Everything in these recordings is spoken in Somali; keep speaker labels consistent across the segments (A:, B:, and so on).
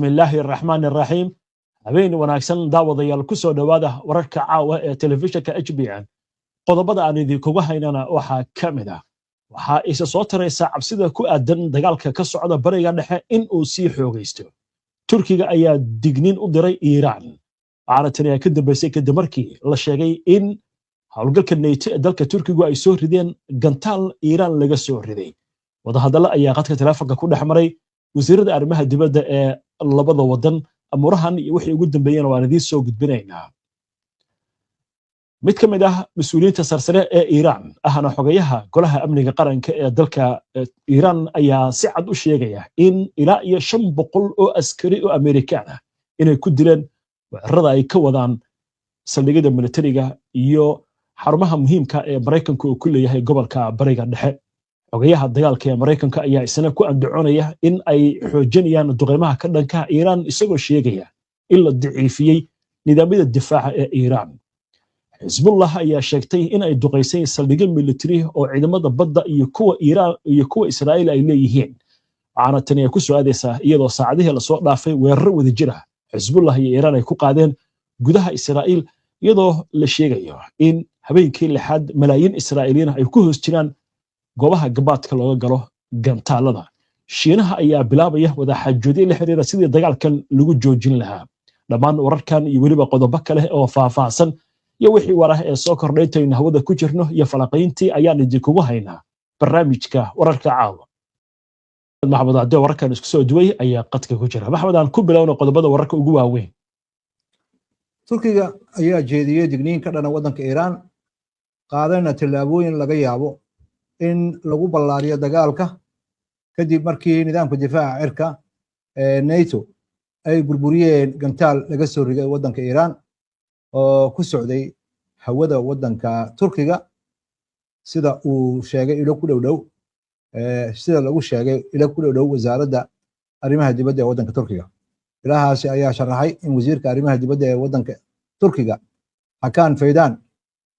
A: بسم الله الرحمن الرحيم habeen wanaagsan daawadayaal ku soo dhawaada wararka caawa ee telefishinka HBN qodobada aan idinkugu haynana waxaa ka mid ah waxaa isa soo taraysa cabsida ku aadan dagaalka ka socda bariga dhexe in uu sii xoogaysto Turkiga ayaa digniin u diray Iiraan waxaana tani ka dambeysay kadib markii la sheegay in howlgalka NATO ee dalka Turkigu ay soo rideen gantaal Iiraan laga soo riday wadahadalo ayaa qadka telefoonka ku dhexmaray wasiirada arrimaha dibadda ee labada wadan amurahan iyo wixii ugu dambeeyeen waan idin soo gudbinaynaa mid ka mid ah mas'uuliyiinta sarsare ee Iiraan ahna xogayaha golaha amniga qaranka ee dalka Iiraan ayaa si cad u sheegaya in ilaa iyo 500 oo askari oo Amerikaan ah inay ku dileen weerarada ay ka wadaan saldhigyada militariga iyo xarumaha muhiimka ee Mareykanka uu ku leeyahay gobolka bariga dhexe xogayaha dagaalka ee Mareykanka ayaa isna ku andacoonaya in ay xoojinayaan duqeymaha ka dhanka Iiraan isagoo sheegaya in la daciifiyay nidaamyada difaaca ee Iiraan Hezbollah ayaa sheegtay in ay duqeysay saldhigyo militari oo ciidamada badda iyo kuwa Iiraan iyo kuwa Israa'iil ay leeyihiin waxaana tani ku soo aadaysaa iyadoo saacadihii la soo dhaafay weerar wadajir ah Hezbollah iyo Iiraan ay ku qaadeen gudaha Israa'iil iyadoo la sheegayo in habeenkii lixaad malaayiin Israa'iiliyiin ay ku hoos jiraan goobaha gabaadka looga galo gantaalada Shiinaha ayaa bilaabaya wada xajoodin la xiriira sidii dagaalkan lagu joojin lahaa dhammaan wararkan iyo waliba qodobo kale oo faahfaahsan iyo wixii waraha ee soo kordhaytayna hawada ku jirno iyo falaqayntii ayaan idinkugu haynaa barnaamijka wararka caawa maxamed Cabdi wararkan isku soo duway ayaa qadka ku jira maxamed aan ku bilowno qodobada wararka ugu waaweyn
B: Turkiga ayaa jeediyay digniin ka dhana wadanka Iiraan qaadana tallaabooyin laga yaabo in lagu ballaariyo dagaalka kadib markii nidaamka difaaca cirka ee NATO ay burburiyeen gantaal laga soo riday wadanka Iiraan oo ku socday hawada wadanka Turkiga sida uu sheegay ilo ku dhow wasaaradda arrimaha dibadda ee wadanka Turkiga ilahaasi ayaa sharaxay in wasiirka arrimaha dibadda ee wadanka Turkiga Hakan Fidan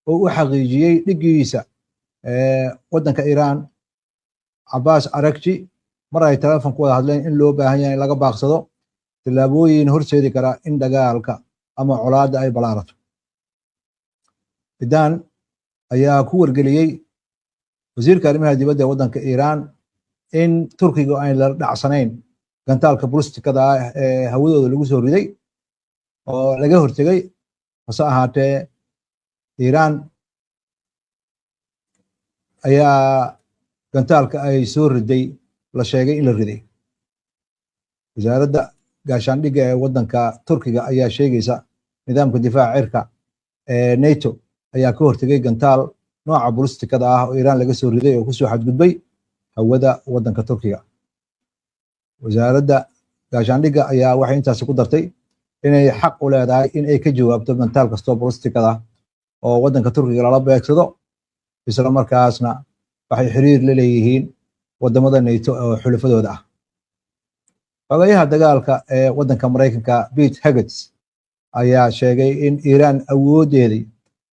B: oo u xaqiijiyay dhigiisa wadanka Iiraan Abbas Araghchi mar ay telefoon ku wada hadleen in loo baahan yahay in laga baaqsado tallaabooyin horseedi kara in dagaalka ama colaadda ay balaarato Fidan ayaa ku wargeliyay wasiirka arrimaha dibadda ee wadanka Iiraan in Turkiga ay la dhacsanayn gantaalka ballistikada ah ee hawadooda lagu soo riday oo laga hortagay hase ahaatee Iiraan ayaa gantaalka ay soo riday la sheegay in la riday wasaaradda gaashaandhigga ee wadanka Turkiga ayaa sheegaysa nidaamka difaaca cirka ee NATO ayaa ka hortagay gantaal nooca ballistikada ah oo Iiraan laga soo riday oo ku soo xadgudbay hawada wadanka Turkiga wasaaradda gaashaandhigga ayaa waxay intaas ku dartay inay xaq u leedahay in ay ka jawaabto gantaal kasto ballistikada oo wadanka Turkiga lala beegsado isla markaasna waxay xiriir la leeyihiin wadamada NATO oo xulafadooda ah xogayaha dagaalka ee wadanka Mareykanka Pete Hegseth ayaa sheegay in Iiraan awoodeedii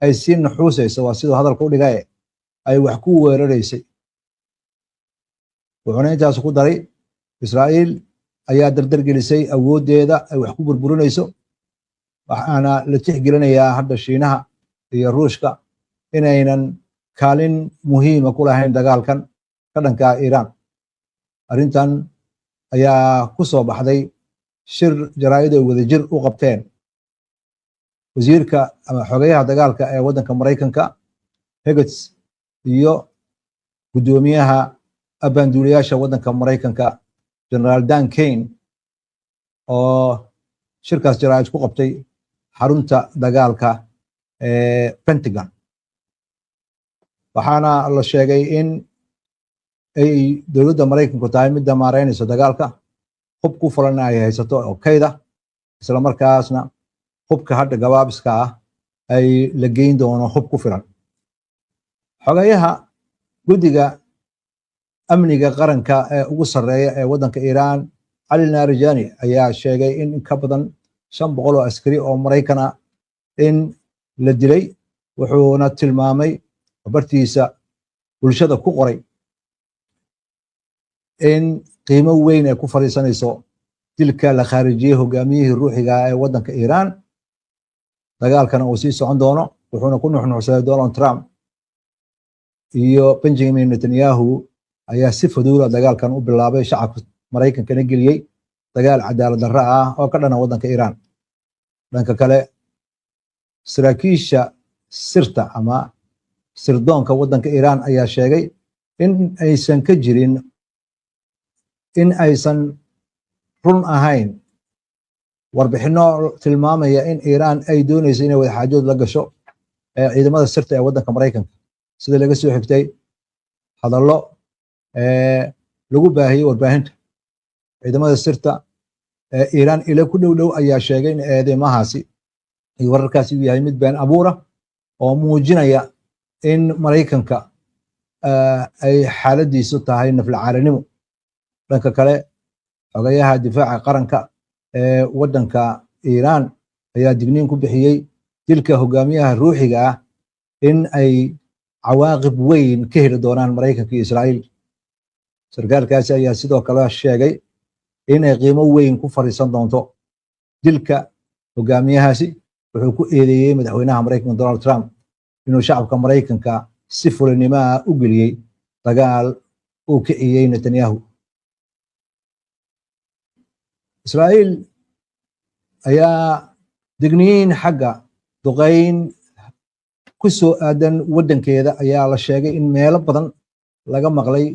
B: ay si nuxuusayso waa sidoo hadalka u dhigay ay wax ku weeraraysay wuxuuna intaas ku daray Israa'iil ayaa dardar gelisay awoodeeda ay wax ku burburinayso waxaana la tixgelinayaa hadda Shiinaha iyo Ruushka inaynan kaalin muhiima ku lahayn dagaalkan ka dhanka Iiraan arrintan ayaa ku soo baxday shir jaraa'id ay wadajir u qabteen wasiirka ama xogayaha dagaalka ee wadanka Mareykanka Hegseth iyo gudoomiyaha abaanduuliyaasha wadanka Mareykanka General Dan Kane oo shirkaas jaraa'id ku qabtay xarunta dagaalka ee Pentagon waxaana la sheegay in ay dowladda Mareykanku tahay mid damaaraynayso dagaalka hub ku fulan ay haysato oo kayda isla markaasna hubka hadda gabaabiska ah ay la geyn doono hub ku filan xogayaha guddiga amniga qaranka ee ugu sarreeya ee wadanka Iiraan Ali Larijani ayaa sheegay in ka badan 500 oo askari oo Mareykan ah in la dilay wuxuuna tilmaamay bartiisa bulshada ku qoray in qiimo weyn ay ku fariisanayso dilka la khaarijiyey hogaamiyihii ruuxiga ee waddanka Iiraan dagaalkana uu sii socon doono wuxuuna ku nuxnuxsaday Donald Trump iyo Benjamin Netanyahu ayaa si fuduula dagaalkan u bilaabay shacabka Mareykankana geliyey dagaal cadaalad darro ah oo ka dhana waddanka Iiraan. dhanka kale saraakiisha sirta ama sirdoonka waddanka Iiraan ayaa sheegay in aysan ka jirin in aysan run ahayn warbixino tilmaamaya in Iiraan ay doonayso inay wadaxaajood la gasho ciidamada sirta ee waddanka Mareykanka sida laga soo xigtay hadallo lagu baahiyey warbaahinta. ciidamada sirta Iiraan ila ku dhow ayaa sheegay in eedeymahaasi iyo wararkaasi uu yahay mid been abuura oo muujinaya in Mareykanka ay xaaladiisu tahay naflacaarinimo. dhanka kale xogayaha difaaca qaranka ee waddanka Iiraan ayaa digniin ku bixiyey dilka hogaamiyaha ruuxiga ah in ay cawaaqib weyn ka heli doonaan Mareykanka iyo Israa'iil. sarkaalkaasi ayaa sidoo kale sheegay in ay qiimo weyn ku fariisan doonto dilka hogaamiyahaasi. wuxuu ku eedeeyey madaxweynaha Mareykanka Donald Trump inuu shacabka Mareykanka si fulinimo ah u geliyey dagaal uu kiciyey Netanyahu. Israa'iil ayaa digniin xagga duqeyn ku soo aadan waddankeeda ayaa la sheegay in meelo badan laga maqlay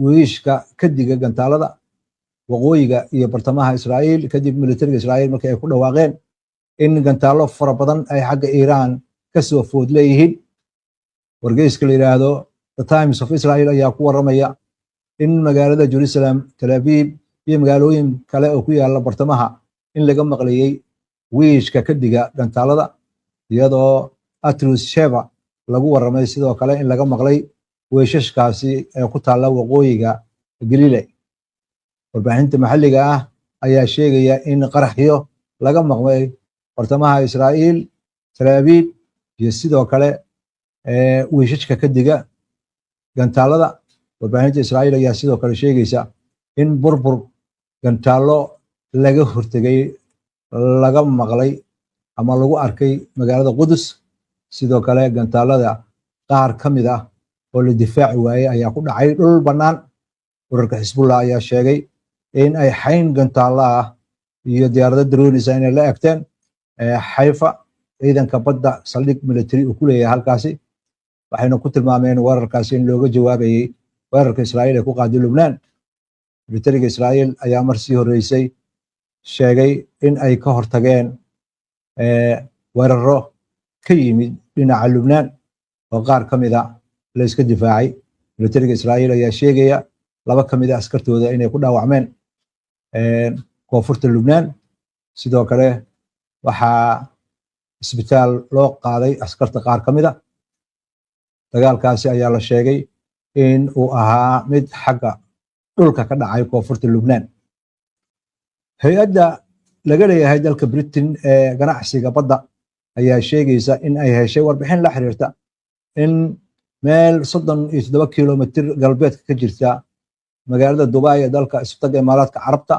B: wiishka ka diga gantaalada waqooyiga iyo bartamaha Israa'iil kadib militariga Israa'iil markii ay ku dhawaaqeen in gantaalo fara badan ay xagga Iiraan ka soo food leeyihiin. wargeyska la yiraahdo The Times of Israel ayaa ku waramaya in magaalada Jerusalem, Tel Aviv iyo magaalooyin kale oo ku yaala bartamaha in laga maqlayay wiishka ka diga gantaalada iyadoo Atrus Sheva lagu waramay sidoo kale in laga maqlay weeshashkaasi ee ku taala waqooyiga Galilee. warbaahinta maxalliga ah ayaa sheegaya in qaraxyo laga maqlay bartamaha Israa'iil, Tel Aviv iyo sidoo kale wiishashka ka diga gantaalada. warbaahinta Israa'iil ayaa sidoo kale sheegaysa in burbur gantaalo laga hortagay laga maqlay ama lagu arkay magaalada Qudus. sidoo kale gantaalada qaar ka mid ah oo la difaaci waayey ayaa ku dhacay dhul bannaan. ururka Xisbullah ayaa sheegay in ay xayn gantaalo ah iyo diyaarado droonisa inay la egteen Haifa. ciidanka badda saldhig military uu ku leeyahay halkaasi waxayna ku tilmaameen weerarkaasi in looga jawaabayay weerarka Israa'iil ee ku qaaday Lubnaan. militariga Israa'iil ayaa mar sii horeysay sheegay in ay ka hortageen weeraro ka yimid dhinaca Lubnaan oo qaar ka mid ah la iska difaacay. militariga Israa'iil ayaa sheegaya 2 ka mid ah askartooda inay ku dhaawacmeen koonfurta Lubnaan. sidoo kale waxaa isbitaal loo qaaday askarta qaar ka mid ah. dagaalkaasi ayaa la sheegay in uu ahaa mid xagga dhulka ka dhacay koonfurta Lubnaan. hay-adda laga leeyahay dalka Britain ee ganacsiga badda ayaa sheegaysa in ay heshay warbixin la xiriirta in meel 37 kilomitir galbeedka ka jirta magaalada Dubai ee dalka Isutaga Imaaraadka Carabta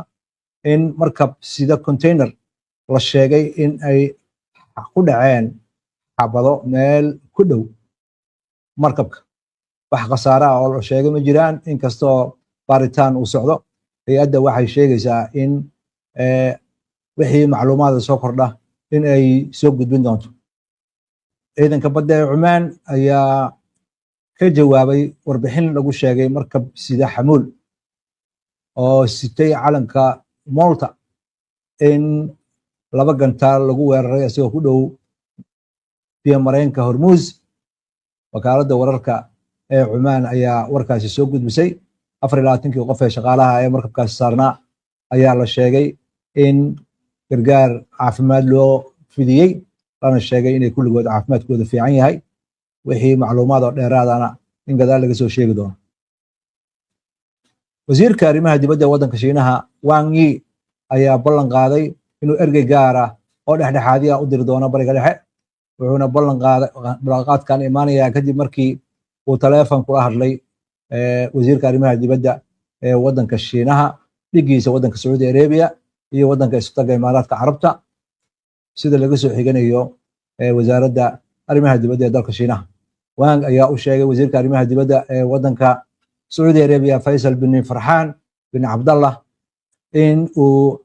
B: in markab sida container la sheegay in ay ku dhaceen xabado meel ku dhow markabka. wax khasaare ah oo la sheegay ma jiraan inkastoo baaritaan uu socdo. hay-adda waxay sheegaysaa in wixii macluumaadka soo kordha in ay soo gudbin doonto. ciidanka badda ee Cumaan ayaa ka jawaabay warbixin lagu sheegay markab sida xamuul oo sitay calanka Malta in 2 gantaal lagu weeraray isagoo ku dhow biyo mareenka Hormuz. wakaaladda wararka ee Cumaan ayaa warkaasi soo gudbisay 24 qof ee shaqaalaha ee markabkaasi saarnaa ayaa la sheegay in gargaar caafimaad loo fidiyey lana sheegay inay kulligood caafimaadkooda fiican yahay. wixii macluumaad oo dheeraadana in gadaal laga soo sheegi doono. wasiirka arrimaha dibadda waddanka Shiinaha Wang Yi ayaa ballan qaaday inuu ergey gaar ah oo dhexdhexaadiya u diri doono bariga dhexe. wuxuuna ballan qaaday ballanqaadkan imaanaya kadib markii uu taleefon kula hadlay wasiirka arrimaha dibadda ee waddanka Shiinaha dhigiisa waddanka Saudi Arabia iyo waddanka Istaga Imaaraadka Carabta sida laga soo xiganayo wasaaradda arrimaha dibadda ee dalka Shiinaha. Wang ayaa u sheegay wasiirka arrimaha dibadda ee waddanka Saudi Arabia Faisal bin Farhan bin Abdullah in uu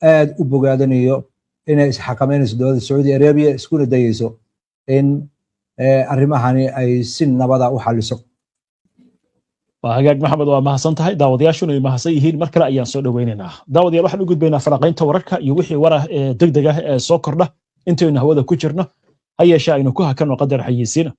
B: aad u bogaadanayo inay isxakameynayso dowladda Saudi Arabia iskuna dayayso in arrimahani ay si nabada u xaliso.
A: hagaag maxamed waa mahadsan tahay daawadayaashuna ay mahadsan yihiin mar kale ayaan soo dhaweynaynaa daawadayaal waxaan u gudbaynaa falanqaynta wararka iyo wixii war ah ee degdeg ah ee soo kordha intaynu hawada ku jirno ha yeeshee aynu ku hakanno qadar xayeysiina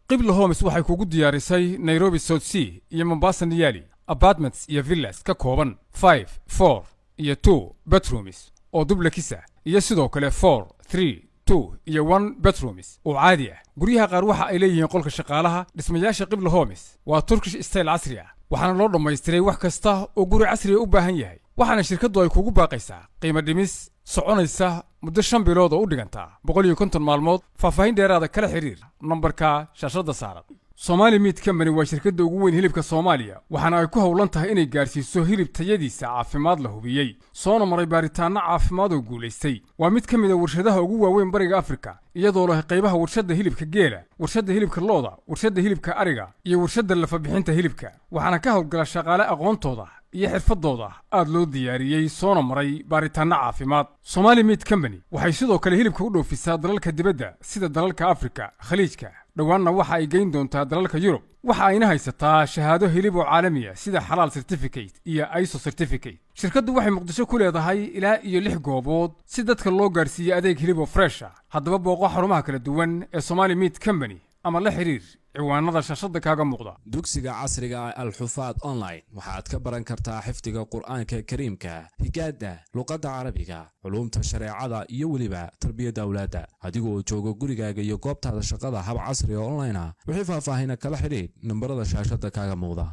C: Qibla Homes waxay kugu diyaarisay Nairobi South Sea iyo Mombasa Nyali apartments iyo villas ka kooban 5 4 iyo 2 bedrooms oo duplex ah iyo sidoo kale 4 3 2 iyo 1 bedrooms oo caadi ah. Guryaha qaar waxa ay leeyihiin qolka shaqaalaha. Dhismayaasha Qibla Homes waa Turkish style casri ah, waxaana loo dhammaystiray wax kasta oo guri casri ah u baahan yahay. Waxaana shirkaddu ay kugu baaqaysaa qiimo dhimis soconaysa muddo 5 bilood oo u dhiganta 150 maalmood. Faahfaahin dheeraad ah kala xiriir nambarka shaashada saaran. Somali Meat Company waa shirkadda ugu weyn hilibka Soomaaliya, waxaana ay ku hawlan tahay inay gaarsiiso hilib tayadiisa caafimaad la hubiyey, soona maray baaritaanno caafimaad oo guulaystay. Waa mid ka mid ah warshadaha ugu waaweyn bariga Afrika, iyadoo leh qaybaha warshadda hilibka geela, warshadda hilibka lo'da, warshadda hilibka ariga, iyo warshadda lafa-bixinta hilibka. Waxaana ka hawlgala shaqaale aqoontooda iyo xirfadooda aad loo diyaariyey soona maray baaritaanno caafimaad. Somali Meat Company waxay sidoo kale hilibka u dhoofisaa dalalka dibadda sida dalalka Afrika, Khaliijka. Dhawaanna waxa ay geyn doontaa dalalka Yurub. Waxa ayna haysataa shahaado hilib oo caalami ah sida Halal Certificate iyo ISO Certificate. Shirkaddu waxay Muqdisho ku leedahay ilaa iyo 6 goobood si dadka loo gaarsiiyo adeeg hilib oo fresh ah. Haddaba booqo xarumaha kala duwan ee Somali Meat Company ama la xiriir ciwaanada shaashada kaaga muuqda.
D: dugsiga casriga Al-Xufaad online waxaad ka baran kartaa xifdiga Qur'aanka Kariimka, higaada, luqadda Carabiga, culumta shareecada iyo waliba tarbiyada awlaadda. adigoo jooga gurigaaga iyo goobtaada shaqada hab casri ah online ah. wixii faahfaahin kala xiriir nambarada shaashada kaaga muuqda.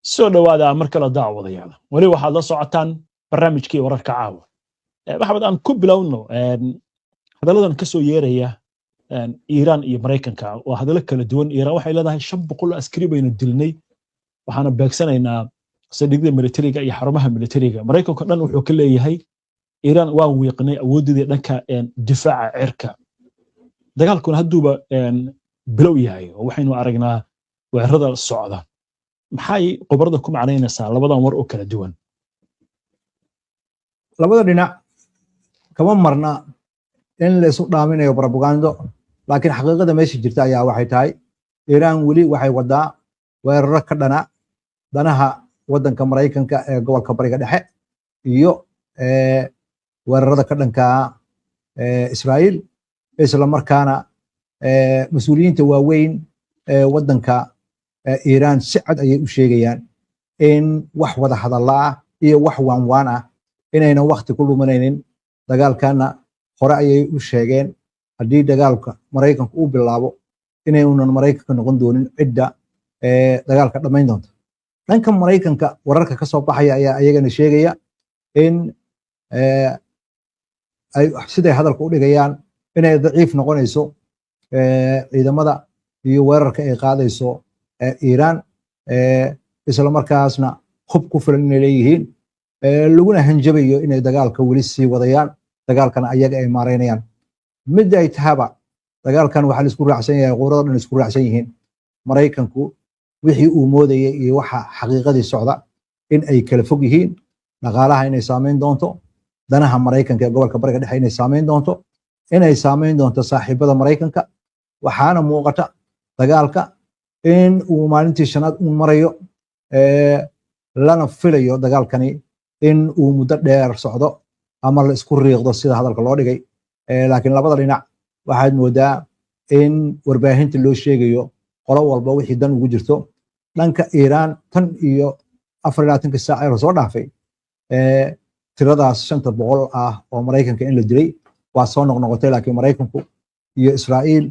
A: soo dhawaada mar kale daawadayaal wali waxaad la socotaan barnaamijkii wararka caawa. maxamed aan ku bilowno hadaladan ka soo yeeraya Iran iyo Mareykanka oo hadallo kala duwan. Iran waxay leedahay 500 askari baynu dilnay, waxaana beegsanaynaa saldhigyada militariga iyo xarumaha militariga. Mareykanka dhan wuxuu ka leeyahay Iran waa wiiqnay awooddeeda dhanka difaaca cirka. dagaalkuna hadduuba bilow yahay oo waxaynu aragnaa weerarada socda. maxay qobarada ku macnaynaysaa labadan war oo kala duwan?
B: labada dhinac kama marna in la isu dhaaminayo propaganda, laakiin xaqiiqada meesha jirta ayaa waxay tahay Iran weli waxay wadaa weeraro ka dhana danaha waddanka Mareykanka ee gobolka Bariga Dhexe iyo weerarada ka dhanka Israa'iil. isla markaana mas'uuliyiinta waaweyn ee waddanka Iran si cad ayay u sheegayaan in wax wada hadalla ah iyo wax waanwaan ah inayna waqti ku luminaynin. dagaalkana hore ayay u sheegeen haddii dagaalka Mareykanku uu bilaabo inaynan Mareykanka noqon doonin cidda dagaalka dhamayn doonta. dhanka Mareykanka wararka ka soo baxaya ayaa ayagana sheegaya in ay siday hadalka u dhigayaan inay daciif noqonayso ciidamada iyo weerarka ay qaadayso Iran, isla markaasna hub ku filan inay leeyihiin, laguna hanjabayo inay dagaalka weli sii wadayaan, dagaalkana ayaga ay maareynayaan. mid ay tahaba dagaalkan waxa la isku raacsan yahay, quurada dhan isku raacsan yihiin Mareykanku wixii uu moodayay iyo waxa xaqiiqadii socda in ay kala fog yihiin. dhaqaalaha inay saameyn doonto, danaha Mareykanka ee gobolka Bariga Dhexe inay saameyn doonto, inay saameyn doonto saaxiibada Mareykanka. waxaana muuqata dagaalka in uu maalintii 5aad uu marayo, lana filayo dagaalkani in uu muddo dheer socdo ama la isku riiqdo sida hadalka loo dhigay. laakiin labada dhinac waxaad moodaa in warbaahinta loo sheegayo qolo walba wixii dan ugu jirto. dhanka Iran tan iyo 24 saac ee soo dhaafay tiradaas 500 ah oo Mareykanka in la dilay waa soo noqnoqotay, laakiin Mareykanku iyo Israa'iil